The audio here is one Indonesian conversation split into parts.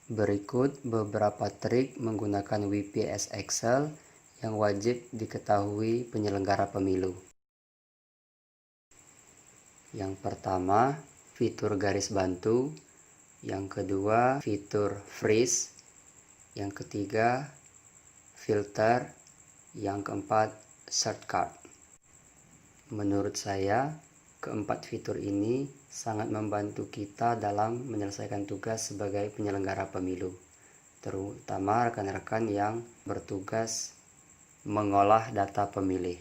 Berikut beberapa trik menggunakan WPS Excel yang wajib diketahui penyelenggara pemilu. Yang pertama, fitur garis bantu. Yang kedua, fitur freeze. Yang ketiga, filter. Yang keempat, shortcut. Menurut saya, keempat fitur ini sangat membantu kita dalam menyelesaikan tugas sebagai penyelenggara pemilu, terutama rekan-rekan yang bertugas mengolah data pemilih.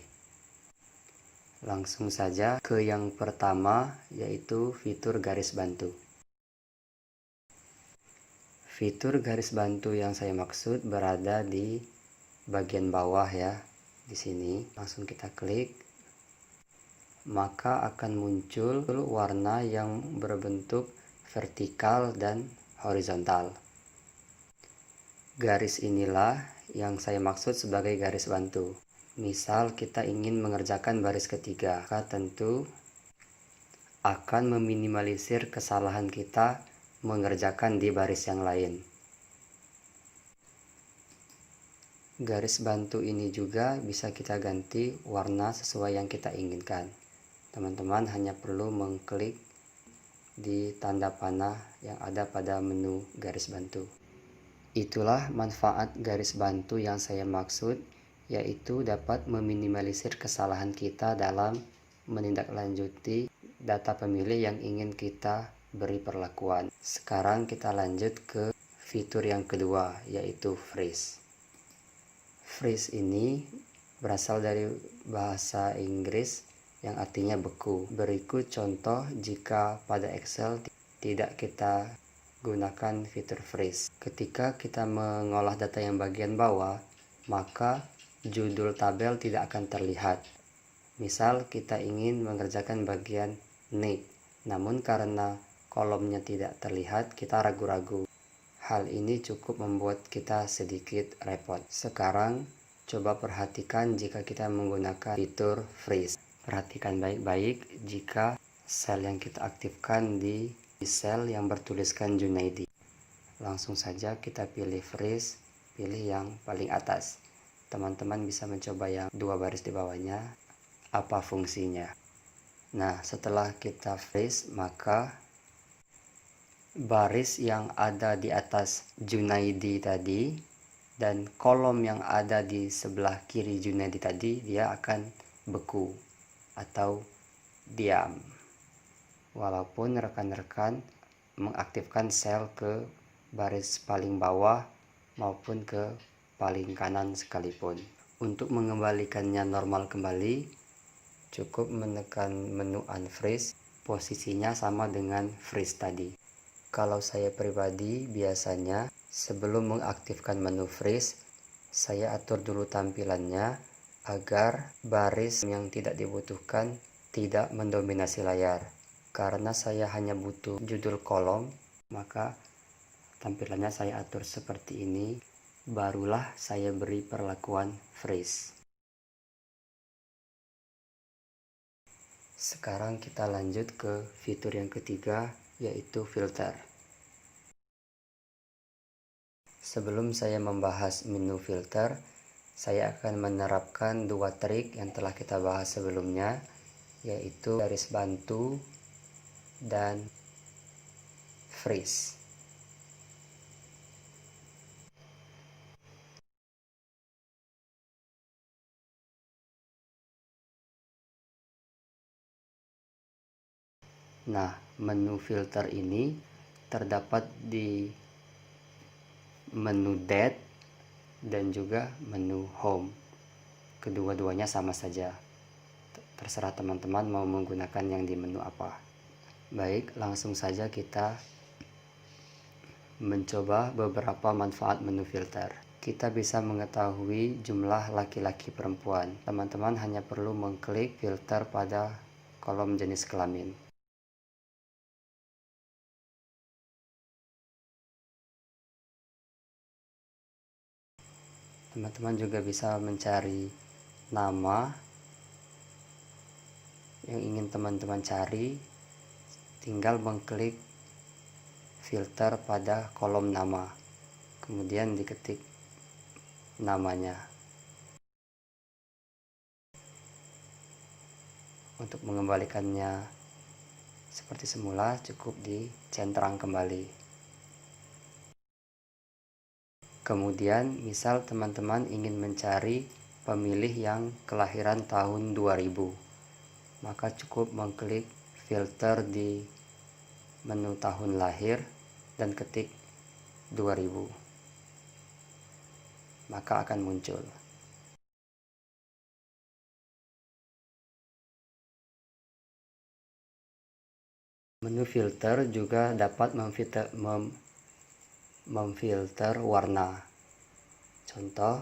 Langsung saja ke yang pertama, yaitu fitur garis bantu. Fitur garis bantu yang saya maksud berada di bagian bawah ya, di sini. Langsung kita klik, maka akan muncul warna yang berbentuk vertikal dan horizontal. Garis inilah yang saya maksud sebagai garis bantu. Misal kita ingin mengerjakan baris ketiga, maka tentu akan meminimalisir kesalahan kita mengerjakan di baris yang lain. Garis bantu ini juga bisa kita ganti warna sesuai yang kita inginkan. Teman-teman hanya perlu mengklik di tanda panah yang ada pada menu garis bantu. Itulah manfaat garis bantu yang saya maksud, yaitu dapat meminimalisir kesalahan kita dalam menindaklanjuti data pemilih yang ingin kita beri perlakuan. Sekarang kita lanjut ke fitur yang kedua, yaitu freeze. Freeze ini berasal dari bahasa Inggris yang artinya beku. Berikut contoh jika pada Excel tidak kita gunakan fitur freeze. Ketika kita mengolah data yang bagian bawah, maka judul tabel tidak akan terlihat. Misal kita ingin mengerjakan bagian name, namun karena kolomnya tidak terlihat, kita ragu-ragu. Hal ini cukup membuat kita sedikit repot. Sekarang coba perhatikan jika kita menggunakan fitur freeze. Perhatikan baik-baik jika sel yang kita aktifkan di sel yang bertuliskan Junaidi. Langsung saja kita pilih freeze, pilih yang paling atas. Teman-teman bisa mencoba yang dua baris di bawahnya, apa fungsinya. Nah, setelah kita freeze, maka baris yang ada di atas Junaidi tadi dan kolom yang ada di sebelah kiri Junaidi tadi, dia akan beku atau diam. Walaupun rekan-rekan mengaktifkan sel ke baris paling bawah maupun ke paling kanan sekalipun. Untuk mengembalikannya normal kembali, cukup menekan menu unfreeze, posisinya sama dengan freeze tadi. Kalau saya pribadi biasanya sebelum mengaktifkan menu freeze, saya atur dulu tampilannya agar baris yang tidak dibutuhkan tidak mendominasi layar. Karena saya hanya butuh judul kolom, maka tampilannya saya atur seperti ini, barulah saya beri perlakuan freeze. Sekarang kita lanjut ke fitur yang ketiga, yaitu filter. Sebelum saya membahas menu filter, saya akan menerapkan dua trik yang telah kita bahas sebelumnya, yaitu garis bantu dan freeze. Nah, menu filter ini terdapat di menu date dan juga menu home. Kedua-duanya sama saja. Terserah teman-teman mau menggunakan yang di menu apa. Baik, langsung saja kita mencoba beberapa manfaat menu filter. Kita bisa mengetahui jumlah laki-laki perempuan. Teman-teman hanya perlu mengklik filter pada kolom jenis kelamin. Teman-teman juga bisa mencari nama yang ingin teman-teman cari, tinggal mengklik filter pada kolom nama, kemudian diketik namanya. Untuk mengembalikannya seperti semula cukup dicentrang kembali. Kemudian misal teman-teman ingin mencari pemilih yang kelahiran tahun 2000, maka cukup mengklik filter di menu tahun lahir dan ketik 2000, maka akan muncul. Menu filter juga dapat memfilter warna. Contoh,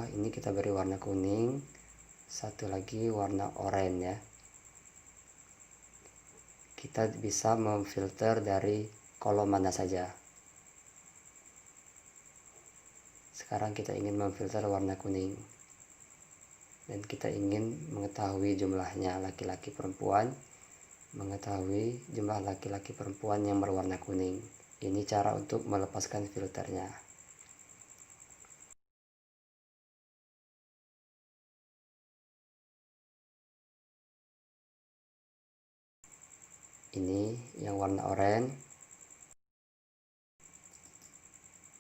ini kita beri warna kuning, satu lagi warna oranye ya. Kita bisa memfilter dari kolom mana saja. Sekarang kita ingin memfilter warna kuning, dan kita ingin mengetahui jumlahnya laki-laki perempuan, mengetahui jumlah laki-laki perempuan yang berwarna kuning. Ini cara untuk melepaskan filternya. Ini yang warna oranye.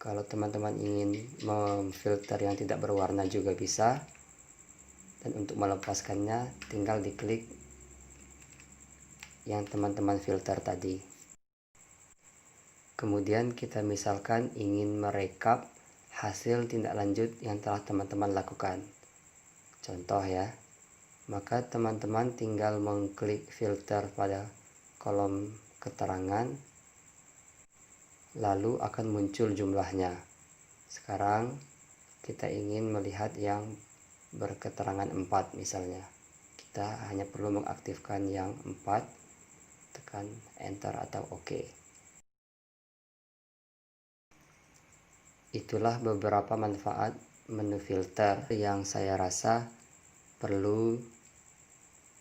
Kalau teman-teman ingin memfilter yang tidak berwarna juga bisa. Dan untuk melepaskannya tinggal diklik yang teman-teman filter tadi. Kemudian kita misalkan ingin merekap hasil tindak lanjut yang telah teman-teman lakukan. Contoh ya, maka teman-teman tinggal mengklik filter pada kolom keterangan, lalu akan muncul jumlahnya. Sekarang kita ingin melihat yang berketerangan 4 misalnya. Kita hanya perlu mengaktifkan yang 4, tekan enter atau OK. Itulah beberapa manfaat menu filter yang saya rasa perlu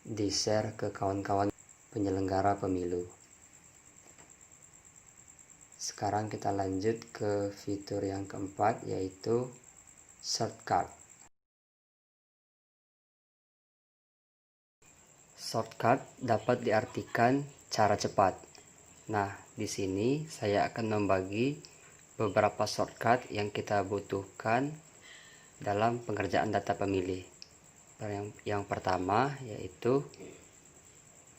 di-share ke kawan-kawan penyelenggara pemilu. Sekarang kita lanjut ke fitur yang keempat, yaitu shortcut. Shortcut dapat diartikan cara cepat. Nah, di sini saya akan membagi beberapa shortcut yang kita butuhkan dalam pengerjaan data pemilih. Yang pertama yaitu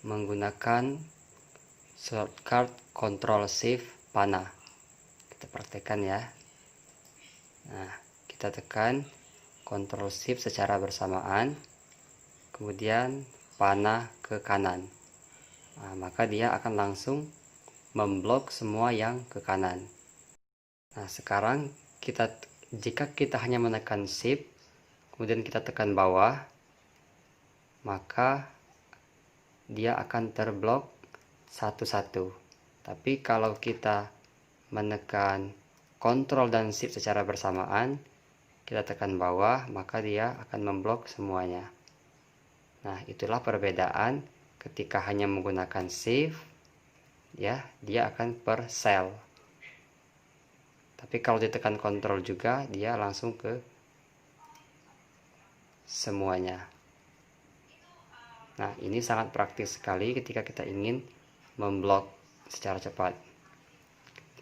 menggunakan shortcut Ctrl Shift panah. Kita praktekkan ya. Nah, kita tekan Ctrl Shift secara bersamaan, kemudian panah ke kanan. Nah, maka dia akan langsung memblok semua yang ke kanan. Nah, sekarang jika kita hanya menekan Shift, kemudian kita tekan bawah, maka dia akan terblok satu-satu. Tapi kalau kita menekan Ctrl dan Shift secara bersamaan, kita tekan bawah, maka dia akan memblok semuanya. Nah, itulah perbedaan ketika hanya menggunakan Shift, ya, dia akan per sel. Tapi kalau ditekan Ctrl juga, dia langsung ke semuanya. Nah, ini sangat praktis sekali ketika kita ingin memblok secara cepat.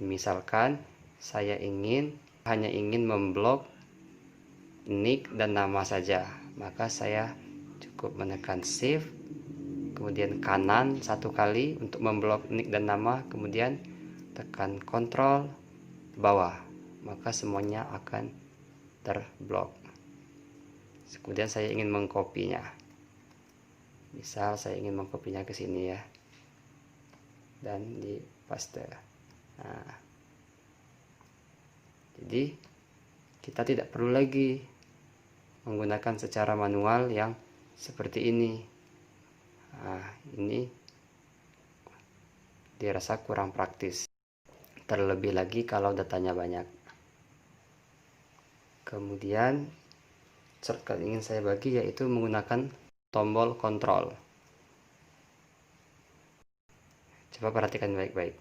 Misalkan saya hanya ingin memblok nick dan nama saja, maka saya cukup menekan Shift, kemudian kanan satu kali untuk memblok nick dan nama, kemudian tekan Ctrl bawah, maka semuanya akan terblok. Kemudian saya ingin mengkopinya. Misal saya ingin mengkopinya ke sini ya, dan di paste. Nah, jadi kita tidak perlu lagi menggunakan secara manual yang seperti ini. Nah, ini dirasa kurang praktis, terlebih lagi kalau datanya banyak. Kemudian shortcut ingin saya bagi yaitu menggunakan tombol kontrol. Coba perhatikan baik-baik.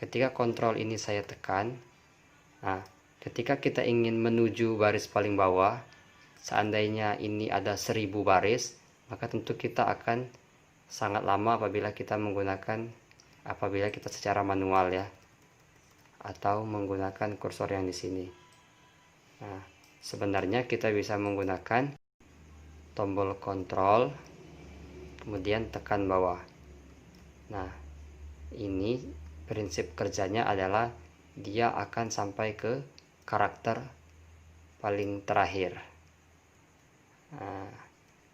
Ketika kontrol ini saya tekan, ketika kita ingin menuju baris paling bawah, seandainya ini ada 1000 baris, maka tentu kita akan sangat lama apabila kita secara manual ya, atau menggunakan kursor yang di sini. Sebenarnya kita bisa menggunakan tombol kontrol, kemudian tekan bawah. Ini prinsip kerjanya adalah dia akan sampai ke karakter paling terakhir.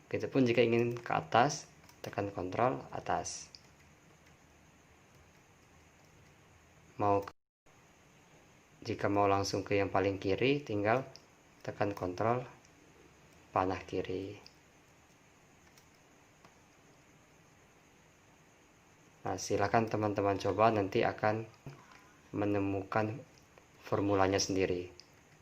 Begitupun jika ingin ke atas, tekan kontrol atas. Jika mau langsung ke yang paling kiri, tinggal tekan kontrol panah kiri. Silakan teman-teman coba, nanti akan menemukan formulanya sendiri.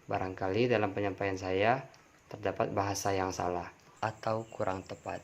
Barangkali dalam penyampaian saya terdapat bahasa yang salah atau kurang tepat.